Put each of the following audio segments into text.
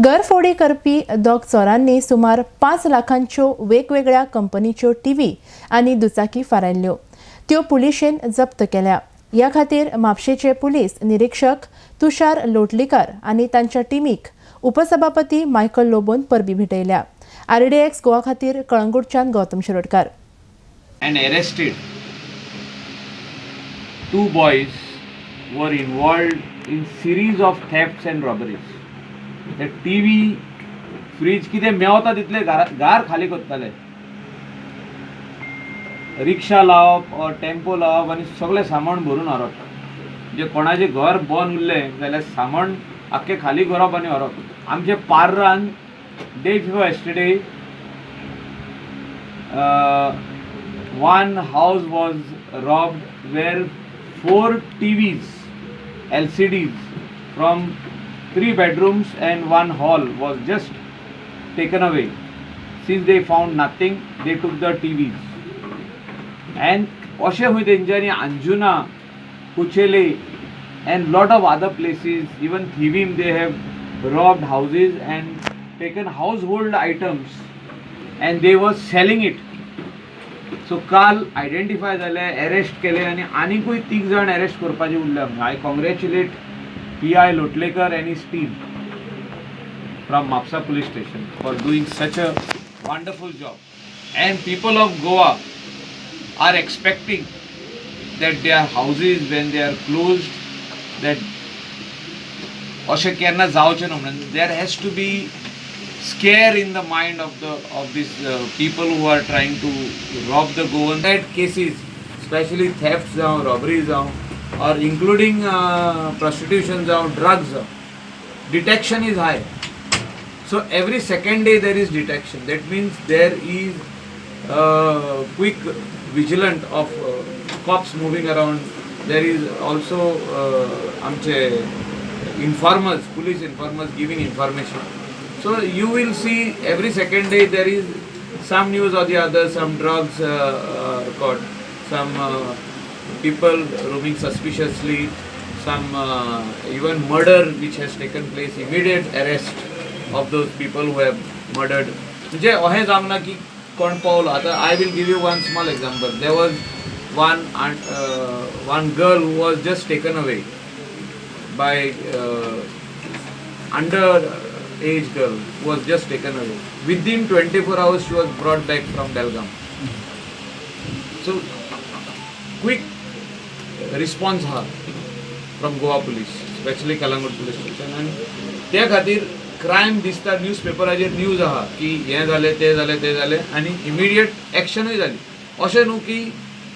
घरफोडी करपी दोग चोरांनी सुमार 5 लाखांच्यो वेगवेगळ्या कंपनीच्यो टीव्ही आनी दुचाकी फारायल्ल्यो. त्यो पुलिशेन जप्त केल्या. ह्या खातीर म्हापशेचे पुलीस निरीक्षक तुषार लोटलीकर आनी तांच्या टीमीक उपसभापती मायकल लोबोन परबी भेटयल्या. RDX गोवा खातीर कळंगूटच्यान Gautam Shirodkar. And arrested 2 boys were involved in series of thefts and robberies. The TV, fridge कितें मेवता तितले गार खाली करताले. रिक्षा लावप और टेम्पो लावप आनी सगळें सामान भरून व्हरप. जे कोणाचें घर बंद उरलें जाल्यार सामान आख्खें खाली करप आनी व्हरप. आमचे पार्रान day before yesterday one house was robbed where 4 TVs, LCDs from 3 bedrooms and 1 hall was just taken away. Since they found nothing, they took the TVs. And Oshe hui denjani Anjuna, Kuchele and lot of other places, even Thivim, they have robbed houses and taken household items and they were selling it. So काल identify जाले, arrest केले आनी आनीकूय 3 जाण arrest करपाचे उरले. I congratulate PI Lotlekar and his team from Mapsa police station for doing such a wonderful job. And people of Goa are expecting that their houses, when they are closed, that अशें केन्ना जावचें ना म्हणून there has to be scare in the mind of these people who are trying to rob the Goan. That cases, especially thefts, robberies, or including prostitution, drugs, detection is high. So every second day there is detection. That means there is quick vigilant of cops moving around. There is also informers, police informers giving information. So you will see every second day there is some news or the other, some drugs caught, some people roaming suspiciously, some even murder which has taken place, immediate arrest of those people who have murdered. म्हणजे अहें जावना की कोण Paulo. आता I will give you one small example. There was one girl who was just taken away by underage girl who was just taken away. Within 24 hours she was brought back from Belgaum. So quick response from Goa police, especially Kalangut police station. And त्या खातीर crime दिसता न्यूजपेपराचेर news आहा की हें जालें तें जालें आनी इमिडिएट एक्शनूय जाली. अशें न्हू की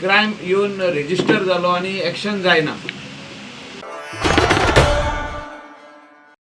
क्रायम येवन रेजिस्टर जालो आनी एक्शन जायना.